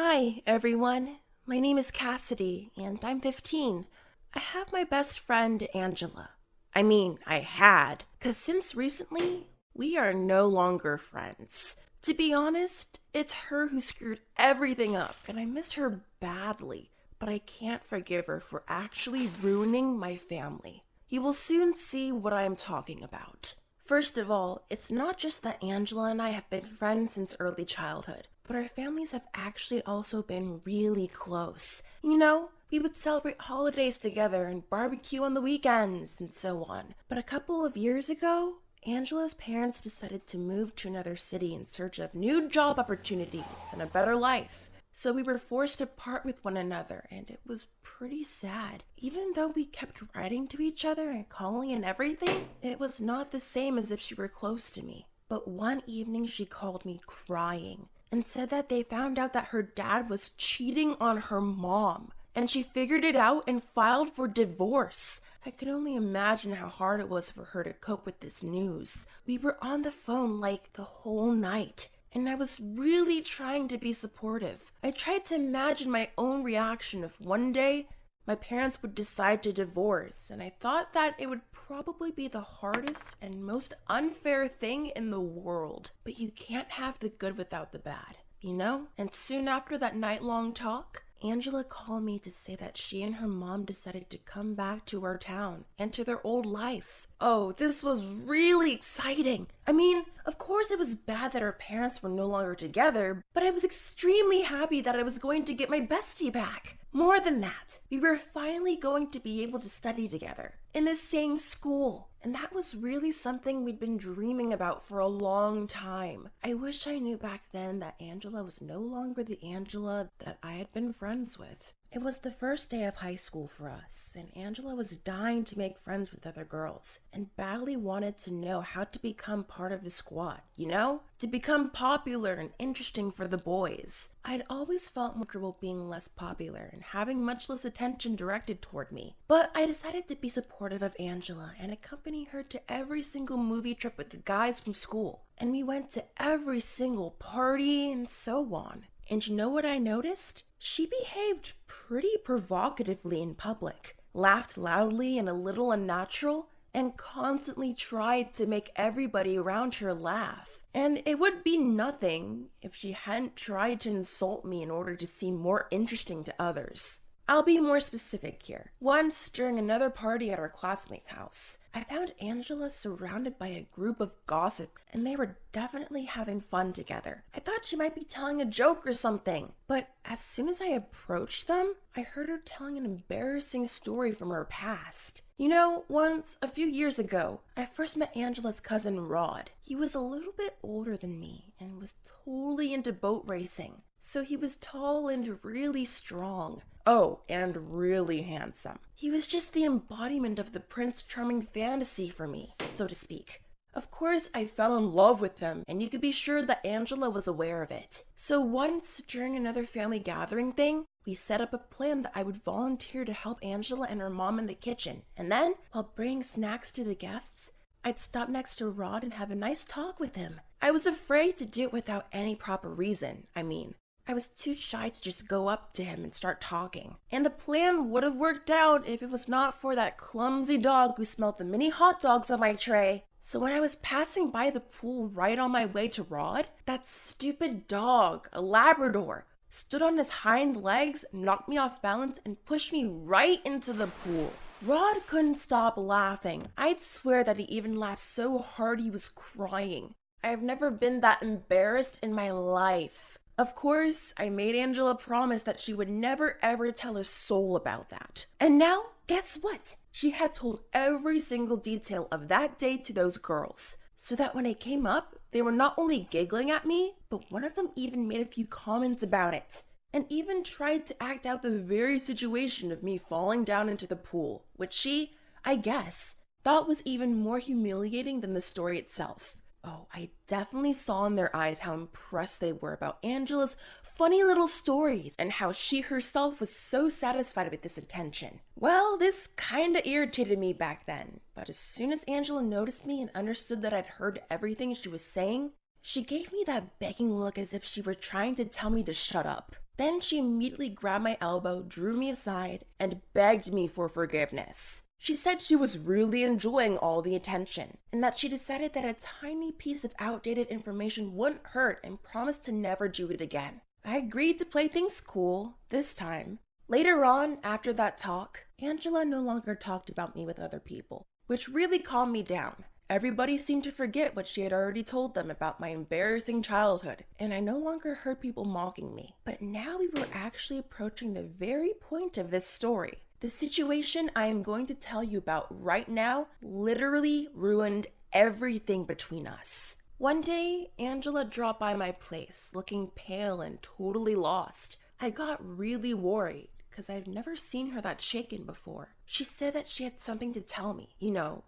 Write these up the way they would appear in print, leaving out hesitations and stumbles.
Hi, everyone. My name is Cassidy, and I'm 15. I have my best friend, Angela. I had, because since recently, we are no longer friends. To be honest, it's her who screwed everything up, and I miss her badly, but I can't forgive her for actually ruining my family. You will soon see what I am talking about. First of all, it's not just that Angela and I have been friends since early childhood, but our families have actually also been really close. We would celebrate holidays together and barbecue on the weekends and so on. But a couple of years ago, Angela's parents decided to move to another city in search of new job opportunities and a better life. So we were forced to part with one another, and it was pretty sad. Even though we kept writing to each other and calling and everything, it was not the same as if she were close to me. But one evening she called me crying and said that they found out that her dad was cheating on her mom, and she figured it out and filed for divorce. I could only imagine how hard it was for her to cope with this news. We were on the phone like the whole night, and I was really trying to be supportive. I tried to imagine my own reaction if one day my parents would decide to divorce, and I thought that it would probably be the hardest and most unfair thing in the world. But you can't have the good without the bad, you know? And soon after that night-long talk, Angela called me to say that she and her mom decided to come back to our town and to their old life. Oh, this was really exciting. Of course it was bad that our parents were no longer together, but I was extremely happy that I was going to get my bestie back. More than that, we were finally going to be able to study together in the same school. And that was really something we'd been dreaming about for a long time. I wish I knew back then that Angela was no longer the Angela that I had been friends with. It was the first day of high school for us, and Angela was dying to make friends with other girls, and badly wanted to know how to become part of the squad, to become popular and interesting for the boys. I'd always felt more comfortable being less popular and having much less attention directed toward me, but I decided to be supportive of Angela and accompany her to every single movie trip with the guys from school, and we went to every single party and so on. And you know what I noticed? She behaved pretty provocatively in public, laughed loudly and a little unnatural, and constantly tried to make everybody around her laugh. And it would be nothing if she hadn't tried to insult me in order to seem more interesting to others. I'll be more specific here. Once, during another party at our classmate's house, I found Angela surrounded by a group of gossip, and they were definitely having fun together. I thought she might be telling a joke or something, but as soon as I approached them, I heard her telling an embarrassing story from her past. Once, a few years ago, I first met Angela's cousin Rod. He was a little bit older than me and was totally into boat racing. So he was tall and really strong. Oh, and really handsome. He was just the embodiment of the Prince Charming fantasy for me, so to speak. Of course, I fell in love with him, and you could be sure that Angela was aware of it. So once, during another family gathering thing, we set up a plan that I would volunteer to help Angela and her mom in the kitchen. And then, while bringing snacks to the guests, I'd stop next to Rod and have a nice talk with him. I was afraid to do it without any proper reason. I was too shy to just go up to him and start talking. And the plan would have worked out if it was not for that clumsy dog who smelled the mini hot dogs on my tray. So when I was passing by the pool right on my way to Rod, that stupid dog, a Labrador, stood on his hind legs, knocked me off balance, and pushed me right into the pool. Rod couldn't stop laughing. I'd swear that he even laughed so hard he was crying. I have never been that embarrassed in my life. Of course, I made Angela promise that she would never ever tell a soul about that. And now, guess what? She had told every single detail of that day to those girls, so that when it came up, they were not only giggling at me, but one of them even made a few comments about it, and even tried to act out the very situation of me falling down into the pool, which she, I guess, thought was even more humiliating than the story itself. Oh, I definitely saw in their eyes how impressed they were about Angela's funny little stories and how she herself was so satisfied with this attention. Well, this kinda irritated me back then, but as soon as Angela noticed me and understood that I'd heard everything she was saying, she gave me that begging look as if she were trying to tell me to shut up. Then she immediately grabbed my elbow, drew me aside, and begged me for forgiveness. She said she was really enjoying all the attention, and that she decided that a tiny piece of outdated information wouldn't hurt and promised to never do it again. I agreed to play things cool, this time. Later on, after that talk, Angela no longer talked about me with other people, which really calmed me down. Everybody seemed to forget what she had already told them about my embarrassing childhood, and I no longer heard people mocking me. But now we were actually approaching the very point of this story. The situation I am going to tell you about right now literally ruined everything between us. One day, Angela dropped by my place, looking pale and totally lost. I got really worried, because I've never seen her that shaken before. She said that she had something to tell me,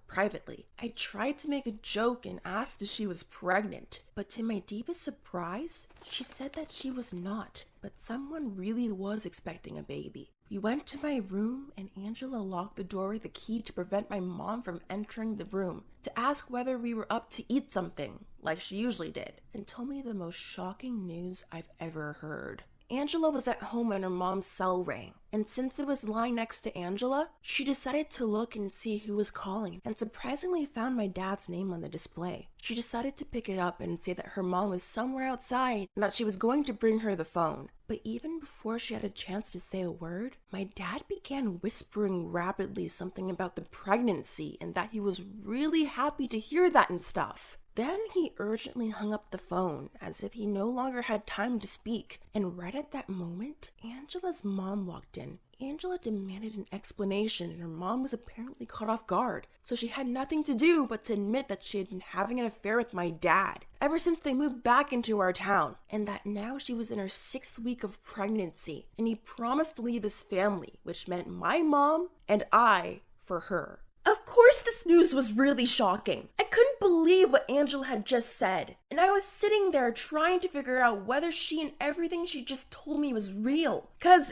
privately. I tried to make a joke and asked if she was pregnant, but to my deepest surprise, she said that she was not, but someone really was expecting a baby. We went to my room and Angela locked the door with a key to prevent my mom from entering the room, to ask whether we were up to eat something, like she usually did, and told me the most shocking news I've ever heard. Angela was at home when her mom's cell rang, and since it was lying next to Angela, she decided to look and see who was calling, and surprisingly found my dad's name on the display. She decided to pick it up and say that her mom was somewhere outside and that she was going to bring her the phone. But even before she had a chance to say a word, my dad began whispering rapidly something about the pregnancy and that he was really happy to hear that and stuff. Then he urgently hung up the phone as if he no longer had time to speak, and right at that moment, Angela's mom walked in. Angela demanded an explanation and her mom was apparently caught off guard, so she had nothing to do but to admit that she had been having an affair with my dad ever since they moved back into our town, and that now she was in her 6th week of pregnancy, and he promised to leave his family, which meant my mom and I for her. Of course this news was really shocking. I couldn't believe what Angela had just said, and I was sitting there trying to figure out whether she and everything she just told me was real. Cause,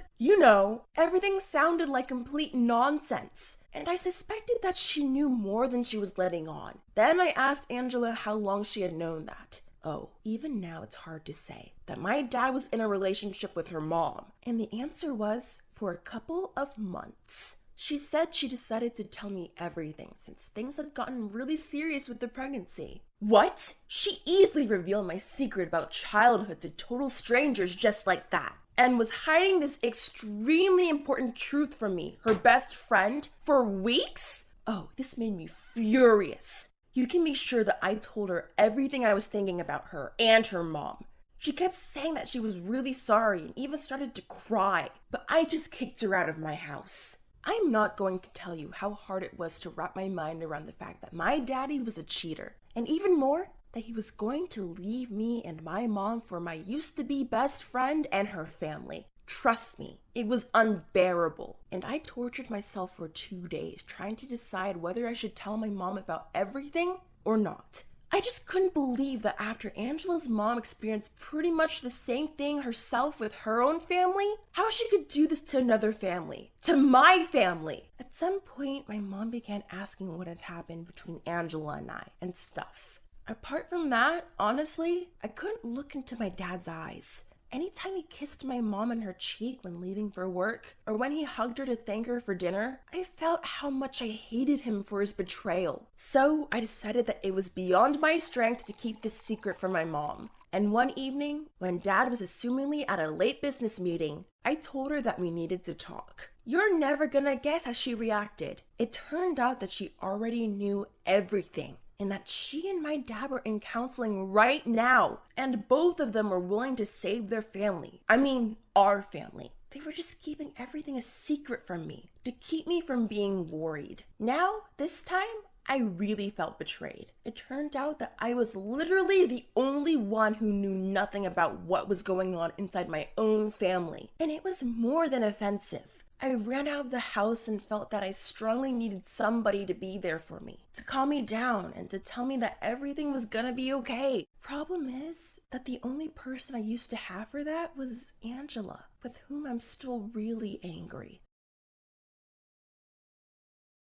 everything sounded like complete nonsense, and I suspected that she knew more than she was letting on. Then I asked Angela how long she had known that. Oh, even now it's hard to say that my dad was in a relationship with her mom, and the answer was for a couple of months. She said she decided to tell me everything since things had gotten really serious with the pregnancy. What? She easily revealed my secret about childhood to total strangers just like that, and was hiding this extremely important truth from me, her best friend, for weeks? Oh, this made me furious. You can be sure that I told her everything I was thinking about her and her mom. She kept saying that she was really sorry and even started to cry, but I just kicked her out of my house. I'm not going to tell you how hard it was to wrap my mind around the fact that my daddy was a cheater, and even more, that he was going to leave me and my mom for my used-to-be best friend and her family. Trust me, it was unbearable, and I tortured myself for 2 days trying to decide whether I should tell my mom about everything or not. I just couldn't believe that after Angela's mom experienced pretty much the same thing herself with her own family, how she could do this to another family, to my family. At some point, my mom began asking what had happened between Angela and I and stuff. Apart from that, honestly, I couldn't look into my dad's eyes. Anytime he kissed my mom on her cheek when leaving for work, or when he hugged her to thank her for dinner, I felt how much I hated him for his betrayal. So I decided that it was beyond my strength to keep this secret from my mom. And one evening, when Dad was assumingly at a late business meeting, I told her that we needed to talk. You're never gonna guess how she reacted. It turned out that she already knew everything, and that she and my dad were in counseling right now, and both of them were willing to save their family. I mean, our family. They were just keeping everything a secret from me, to keep me from being worried. Now, this time, I really felt betrayed. It turned out that I was literally the only one who knew nothing about what was going on inside my own family, and it was more than offensive. I ran out of the house and felt that I strongly needed somebody to be there for me, to calm me down and to tell me that everything was gonna be okay. Problem is that the only person I used to have for that was Angela, with whom I'm still really angry.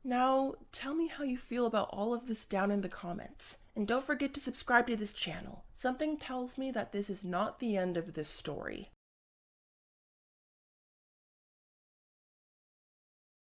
Now, tell me how you feel about all of this down in the comments. And don't forget to subscribe to this channel. Something tells me that this is not the end of this story.